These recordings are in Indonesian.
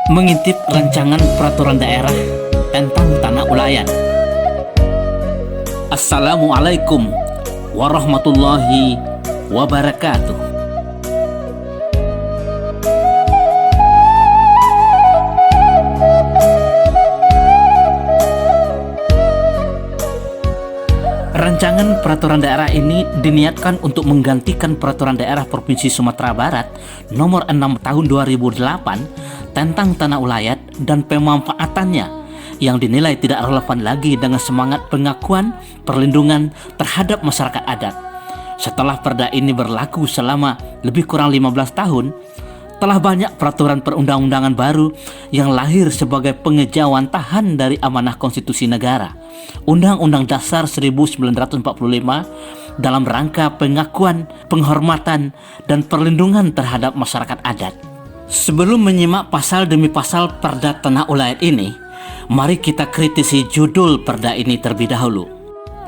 mengintip rancangan peraturan daerah tentang tanah ulayat. Assalamualaikum warahmatullahi wabarakatuh. Rancangan peraturan daerah ini diniatkan untuk menggantikan peraturan daerah Provinsi Sumatera Barat nomor 6 tahun 2008 tentang tanah ulayat dan pemanfaatannya yang dinilai tidak relevan lagi dengan semangat pengakuan perlindungan terhadap masyarakat adat. Setelah perda ini berlaku selama lebih kurang 15 tahun, telah banyak peraturan perundang-undangan baru yang lahir sebagai pengejawantahan dari amanah konstitusi negara, Undang-Undang Dasar 1945, dalam rangka pengakuan, penghormatan, dan perlindungan terhadap masyarakat adat. Sebelum menyimak pasal demi pasal perda tanah ulayat ini, mari kita kritisi judul perda ini terlebih dahulu.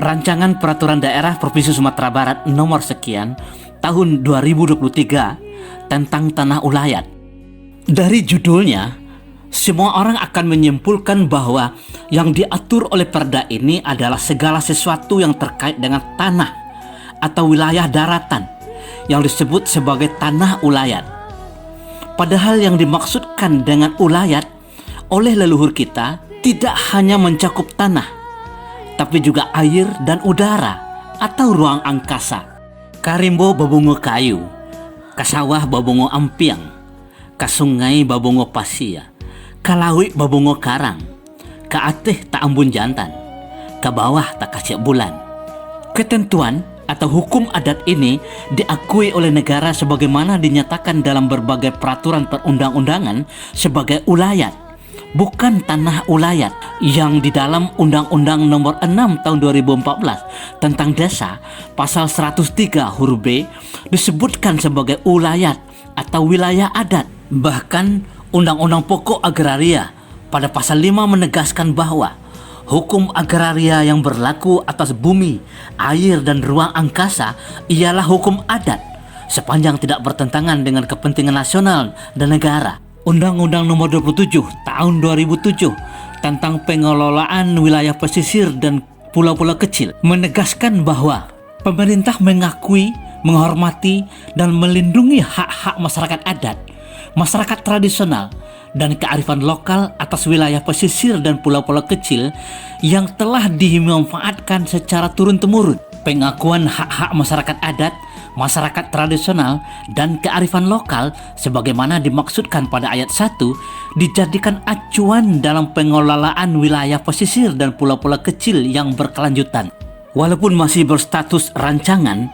Rancangan Peraturan Daerah Provinsi Sumatera Barat nomor sekian tahun 2023 tentang tanah ulayat. Dari judulnya, semua orang akan menyimpulkan bahwa yang diatur oleh perda ini adalah segala sesuatu yang terkait dengan tanah atau wilayah daratan yang disebut sebagai tanah ulayat. Padahal yang dimaksudkan dengan ulayat oleh leluhur kita tidak hanya mencakup tanah, tapi juga air dan udara atau ruang angkasa. Karimbo babungo kayu, kasawah babungo ampiang, kasungai babungo pasia, kalawi babungo karang, kaateh tak ambun jantan, ke bawah tak kasih bulan. Ketentuan atau hukum adat ini diakui oleh negara sebagaimana dinyatakan dalam berbagai peraturan perundang-undangan sebagai ulayat, bukan tanah ulayat yang di dalam Undang-Undang Nomor 6 Tahun 2014 tentang Desa pasal 103 huruf B disebutkan sebagai ulayat atau wilayah adat. Bahkan Undang-Undang Pokok Agraria pada pasal 5 menegaskan bahwa hukum agraria yang berlaku atas bumi, air, dan ruang angkasa ialah hukum adat sepanjang tidak bertentangan dengan kepentingan nasional dan negara. Undang-Undang Nomor 27 Tahun 2007 tentang pengelolaan wilayah pesisir dan pulau-pulau kecil menegaskan bahwa pemerintah mengakui, menghormati, dan melindungi hak-hak masyarakat adat, masyarakat tradisional, dan kearifan lokal atas wilayah pesisir dan pulau-pulau kecil yang telah dimanfaatkan secara turun-temurun. Pengakuan hak-hak masyarakat adat, masyarakat tradisional, dan kearifan lokal sebagaimana dimaksudkan pada ayat 1 dijadikan acuan dalam pengelolaan wilayah pesisir dan pulau-pulau kecil yang berkelanjutan. Walaupun masih berstatus rancangan,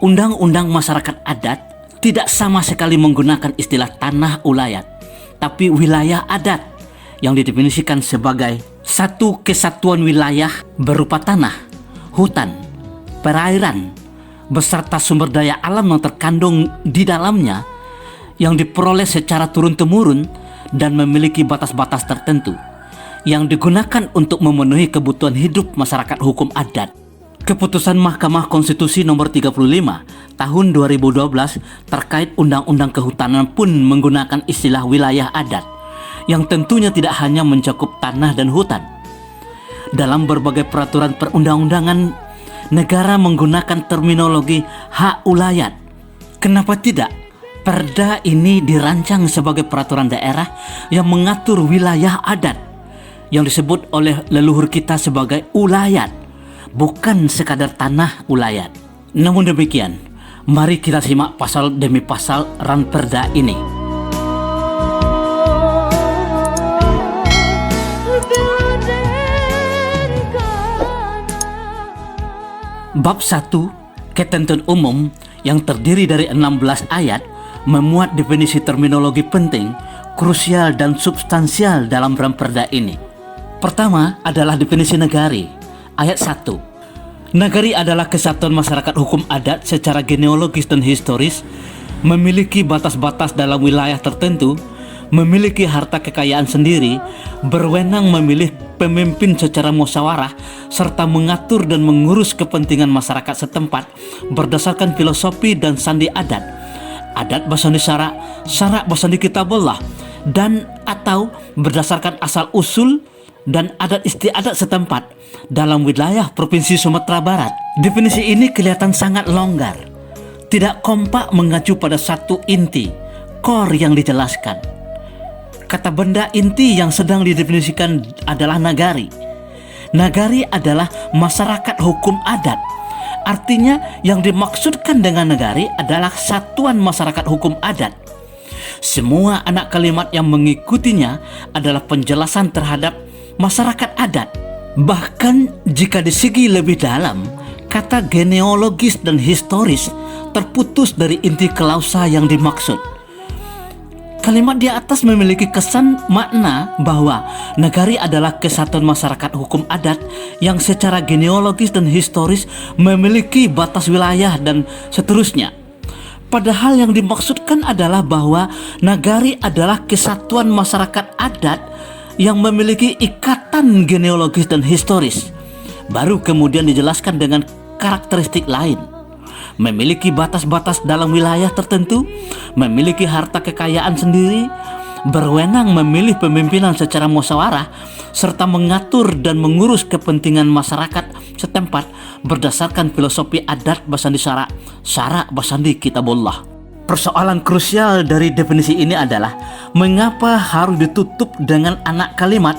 Undang-Undang Masyarakat Adat tidak sama sekali menggunakan istilah tanah ulayat, tapi wilayah adat yang didefinisikan sebagai satu kesatuan wilayah berupa tanah, hutan, perairan, beserta sumber daya alam yang terkandung di dalamnya yang diperoleh secara turun-temurun dan memiliki batas-batas tertentu yang digunakan untuk memenuhi kebutuhan hidup masyarakat hukum adat. Keputusan Mahkamah Konstitusi Nomor 35 Tahun 2012 terkait Undang-Undang Kehutanan pun menggunakan istilah wilayah adat yang tentunya tidak hanya mencakup tanah dan hutan. Dalam berbagai peraturan perundang-undangan, negara menggunakan terminologi hak ulayat. Kenapa tidak? Perda ini dirancang sebagai peraturan daerah yang mengatur wilayah adat yang disebut oleh leluhur kita sebagai ulayat, bukan sekadar tanah ulayat. Namun demikian, mari kita simak pasal demi pasal ranperda ini. Bab 1, Ketentuan Umum, yang terdiri dari 16 ayat, memuat definisi terminologi penting, krusial, dan substansial dalam ranperda ini. Pertama adalah definisi negari. Ayat 1. Negari adalah kesatuan masyarakat hukum adat secara genealogis dan historis, memiliki batas-batas dalam wilayah tertentu, memiliki harta kekayaan sendiri, berwenang memilih pemimpin secara musyawarah, serta mengatur dan mengurus kepentingan masyarakat setempat berdasarkan filosofi dan sandi adat. Adat basandi syarak, syarak basandi kitabullah, dan atau berdasarkan asal-usul dan adat istiadat setempat dalam wilayah Provinsi Sumatera Barat. Definisi ini kelihatan sangat longgar, tidak kompak mengacu pada satu inti, core yang dijelaskan. Kata benda inti yang sedang didefinisikan adalah nagari. Nagari adalah masyarakat hukum adat. Artinya yang dimaksudkan dengan nagari adalah satuan masyarakat hukum adat. Semua anak kalimat yang mengikutinya adalah penjelasan terhadap masyarakat adat. Bahkan jika di segi lebih dalam, kata genealogis dan historis terputus dari inti klausa yang dimaksud. Kalimat di atas memiliki kesan makna bahwa nagari adalah kesatuan masyarakat hukum adat yang secara genealogis dan historis memiliki batas wilayah dan seterusnya. Padahal yang dimaksudkan adalah bahwa nagari adalah kesatuan masyarakat adat yang memiliki ikatan genealogis dan historis. Baru kemudian dijelaskan dengan karakteristik lain. Memiliki batas-batas dalam wilayah tertentu, memiliki harta kekayaan sendiri, berwenang memilih pemimpinan secara musyawarah, serta mengatur dan mengurus kepentingan masyarakat setempat berdasarkan filosofi adat Basandi Syara Basandi Kitabullah. Persoalan krusial dari definisi ini adalah mengapa harus ditutup dengan anak kalimat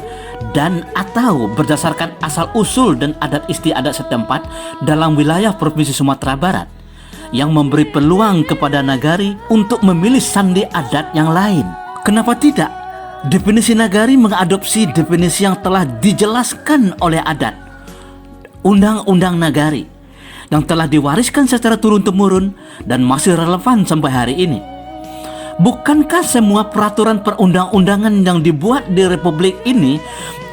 dan atau berdasarkan asal-usul dan adat istiadat setempat dalam wilayah Provinsi Sumatera Barat, yang memberi peluang kepada nagari untuk memilih sandi adat yang lain. Kenapa tidak? Definisi nagari mengadopsi definisi yang telah dijelaskan oleh adat, Undang-Undang Nagari, yang telah diwariskan secara turun-temurun dan masih relevan sampai hari ini. Bukankah semua peraturan perundang-undangan yang dibuat di Republik ini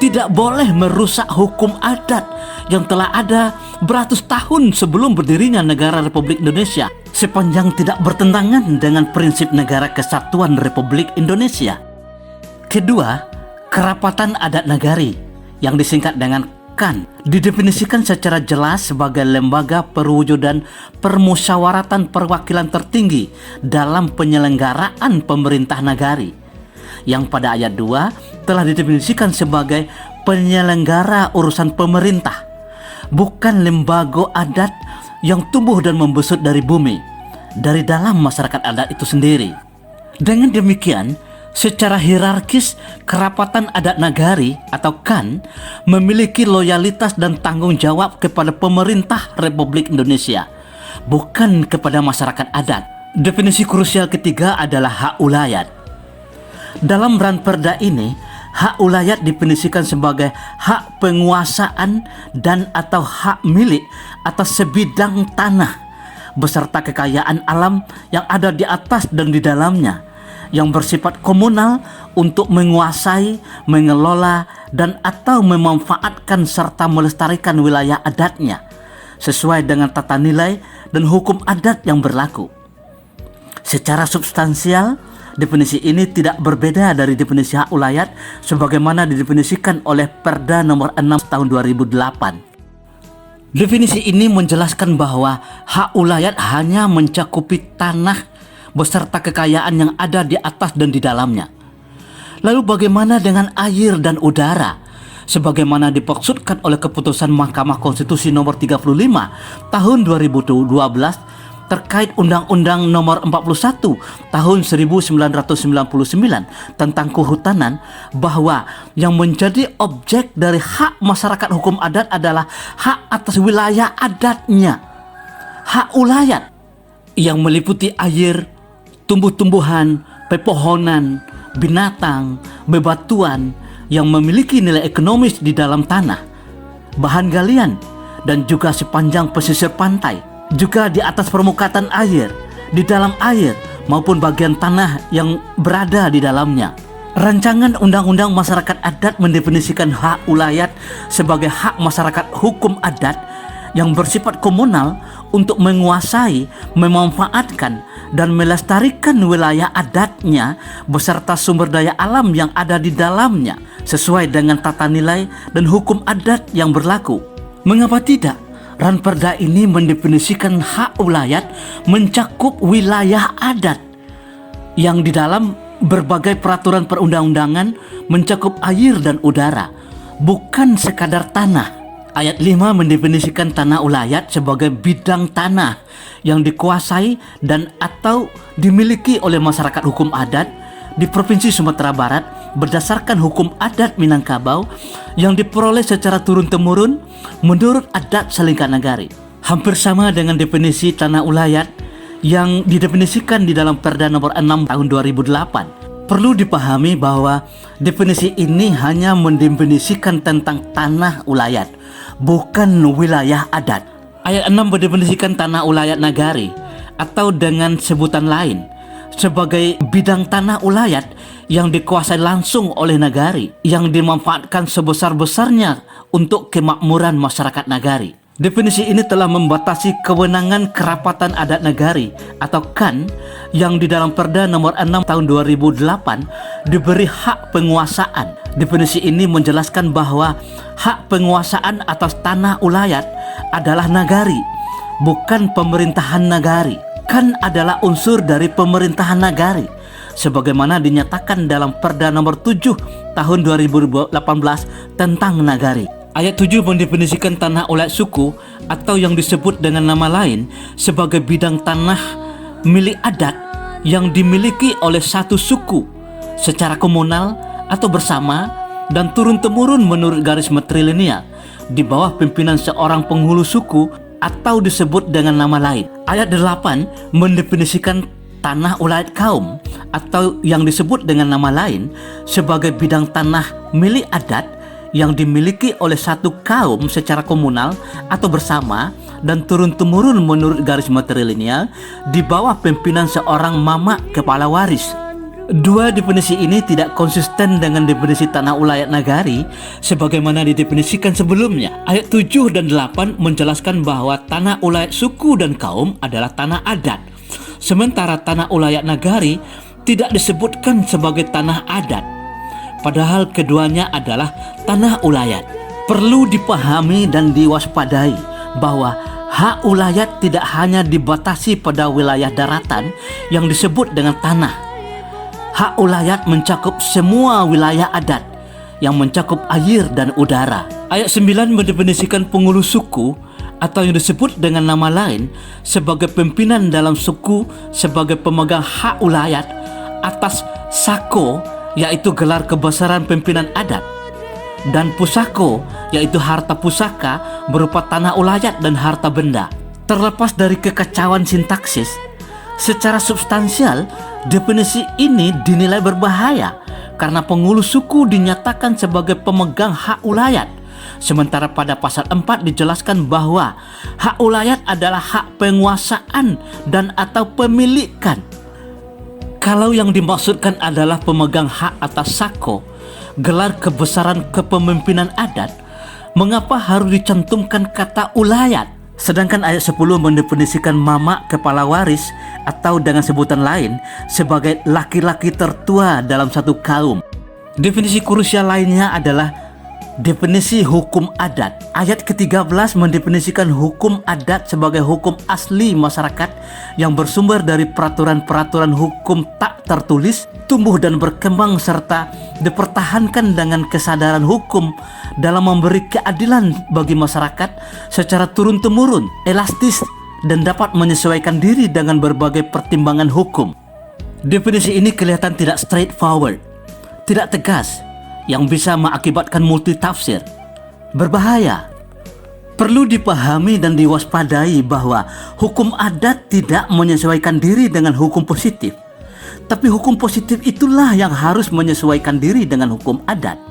tidak boleh merusak hukum adat yang telah ada beratus tahun sebelum berdirinya negara Republik Indonesia, sepanjang tidak bertentangan dengan prinsip negara kesatuan Republik Indonesia? Kedua, kerapatan adat nagari yang disingkat dengan KAN didefinisikan secara jelas sebagai lembaga perwujudan permusyawaratan perwakilan tertinggi dalam penyelenggaraan pemerintah nagari, yang pada ayat 2 telah didefinisikan sebagai penyelenggara urusan pemerintah, bukan lembaga adat yang tumbuh dan membesut dari bumi, dari dalam masyarakat adat itu sendiri. Dengan demikian, secara hierarkis, kerapatan adat nagari atau KAN memiliki loyalitas dan tanggung jawab kepada pemerintah Republik Indonesia, bukan kepada masyarakat adat. Definisi krusial ketiga adalah hak ulayat. Dalam Ranperda ini, hak ulayat definisikan sebagai hak penguasaan dan atau hak milik atas sebidang tanah beserta kekayaan alam yang ada di atas dan di dalamnya, yang bersifat komunal untuk menguasai, mengelola, dan atau memanfaatkan serta melestarikan wilayah adatnya sesuai dengan tata nilai dan hukum adat yang berlaku. Secara substansial, definisi ini tidak berbeda dari definisi hak ulayat sebagaimana didefinisikan oleh Perda nomor 6 tahun 2008. Definisi ini menjelaskan bahwa hak ulayat hanya mencakupi tanah beserta kekayaan yang ada di atas dan di dalamnya. Lalu bagaimana dengan air dan udara? Sebagaimana dimaksudkan oleh keputusan Mahkamah Konstitusi nomor 35 tahun 2012 terkait Undang-Undang nomor 41 tahun 1999 tentang kehutanan, bahwa yang menjadi objek dari hak masyarakat hukum adat adalah hak atas wilayah adatnya. Hak ulayat yang meliputi air, tumbuh-tumbuhan, pepohonan, binatang, bebatuan yang memiliki nilai ekonomis di dalam tanah, bahan galian, dan juga sepanjang pesisir pantai, juga di atas permukaan air, di dalam air, maupun bagian tanah yang berada di dalamnya. Rancangan Undang-Undang Masyarakat Adat mendefinisikan hak ulayat sebagai hak masyarakat hukum adat yang bersifat komunal untuk menguasai, memanfaatkan, dan melestarikan wilayah adatnya beserta sumber daya alam yang ada di dalamnya sesuai dengan tata nilai dan hukum adat yang berlaku. Mengapa tidak? Ranperda ini mendefinisikan hak ulayat mencakup wilayah adat yang di dalam berbagai peraturan perundang-undangan mencakup air dan udara, bukan sekadar tanah. Ayat 5 mendefinisikan tanah ulayat sebagai bidang tanah yang dikuasai dan atau dimiliki oleh masyarakat hukum adat di Provinsi Sumatera Barat berdasarkan hukum adat Minangkabau yang diperoleh secara turun-temurun menurut adat Salingkan Nagari. Hampir sama dengan definisi tanah ulayat yang didefinisikan di dalam Perda nomor 6 tahun 2008. Perlu dipahami bahwa definisi ini hanya mendefinisikan tentang tanah ulayat, bukan wilayah adat. Ayat 6 mendefinisikan tanah ulayat nagari atau dengan sebutan lain sebagai bidang tanah ulayat yang dikuasai langsung oleh nagari yang dimanfaatkan sebesar-besarnya untuk kemakmuran masyarakat nagari. Definisi ini telah membatasi kewenangan kerapatan adat nagari atau KAN yang di dalam Perda nomor 6 tahun 2008 diberi hak penguasaan. Definisi ini menjelaskan bahwa hak penguasaan atas tanah ulayat adalah nagari, bukan pemerintahan nagari. KAN adalah unsur dari pemerintahan nagari sebagaimana dinyatakan dalam Perda nomor 7 tahun 2018 tentang nagari. Ayat 7 mendefinisikan tanah ulayat suku atau yang disebut dengan nama lain sebagai bidang tanah milik adat yang dimiliki oleh satu suku secara komunal atau bersama dan turun-temurun menurut garis matrilineal di bawah pimpinan seorang penghulu suku atau disebut dengan nama lain. Ayat 8 mendefinisikan tanah ulayat kaum atau yang disebut dengan nama lain sebagai bidang tanah milik adat yang dimiliki oleh satu kaum secara komunal atau bersama dan turun-temurun menurut garis matrilineal di bawah pimpinan seorang mama kepala waris. Dua definisi ini tidak konsisten dengan definisi tanah ulayat nagari sebagaimana didefinisikan sebelumnya. Ayat 7 dan 8 menjelaskan bahwa tanah ulayat suku dan kaum adalah tanah adat, sementara tanah ulayat nagari tidak disebutkan sebagai tanah adat, padahal keduanya adalah tanah ulayat. Perlu dipahami dan diwaspadai bahwa hak ulayat tidak hanya dibatasi pada wilayah daratan yang disebut dengan tanah. Hak ulayat mencakup semua wilayah adat yang mencakup air dan udara. Ayat 9 mendefinisikan penghulu suku atau yang disebut dengan nama lain sebagai pimpinan dalam suku sebagai pemegang hak ulayat atas sako, yaitu gelar kebesaran pimpinan adat, dan pusako, yaitu harta pusaka berupa tanah ulayat dan harta benda. Terlepas dari kekacauan sintaksis, secara substansial definisi ini dinilai berbahaya karena penghulu suku dinyatakan sebagai pemegang hak ulayat, sementara pada pasal 4 dijelaskan bahwa hak ulayat adalah hak penguasaan dan atau pemilikan. Kalau yang dimaksudkan adalah pemegang hak atas sako, gelar kebesaran kepemimpinan adat, mengapa harus dicantumkan kata ulayat? Sedangkan ayat 10 mendefinisikan mama kepala waris atau dengan sebutan lain sebagai laki-laki tertua dalam satu kaum. Definisi krusial lainnya adalah definisi hukum adat. Ayat ke-13 mendefinisikan hukum adat sebagai hukum asli masyarakat yang bersumber dari peraturan-peraturan hukum tak tertulis, tumbuh dan berkembang serta dipertahankan dengan kesadaran hukum dalam memberi keadilan bagi masyarakat secara turun-temurun, elastis, dan dapat menyesuaikan diri dengan berbagai pertimbangan hukum. Definisi ini kelihatan tidak straightforward, tidak tegas, yang bisa mengakibatkan multitafsir. Berbahaya. Perlu dipahami dan diwaspadai bahwa hukum adat tidak menyesuaikan diri dengan hukum positif, tapi hukum positif itulah yang harus menyesuaikan diri dengan hukum adat.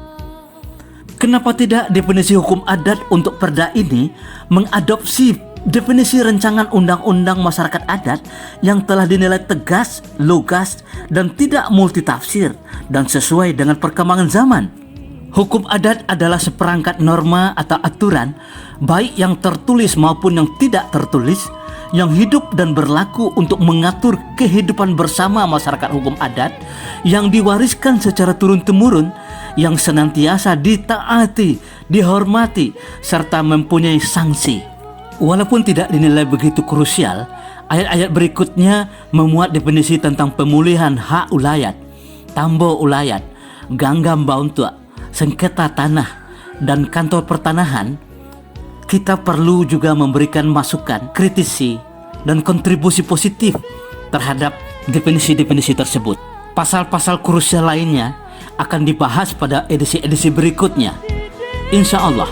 Kenapa tidak definisi hukum adat untuk perda ini mengadopsi definisi rancangan undang-undang masyarakat adat yang telah dinilai tegas, lugas, dan tidak multitafsir dan sesuai dengan perkembangan zaman? Hukum adat adalah seperangkat norma atau aturan, baik yang tertulis maupun yang tidak tertulis, yang hidup dan berlaku untuk mengatur kehidupan bersama masyarakat hukum adat yang diwariskan secara turun-temurun, yang senantiasa ditaati, dihormati, serta mempunyai sanksi. Walaupun tidak dinilai begitu krusial, ayat-ayat berikutnya memuat definisi tentang pemulihan hak ulayat Tambo Ulayat, Ganggam Bauntua, sengketa tanah, dan kantor pertanahan, kita perlu juga memberikan masukan, kritisi, dan kontribusi positif terhadap definisi-definisi tersebut. Pasal-pasal krusial lainnya akan dibahas pada edisi-edisi berikutnya. Insya Allah.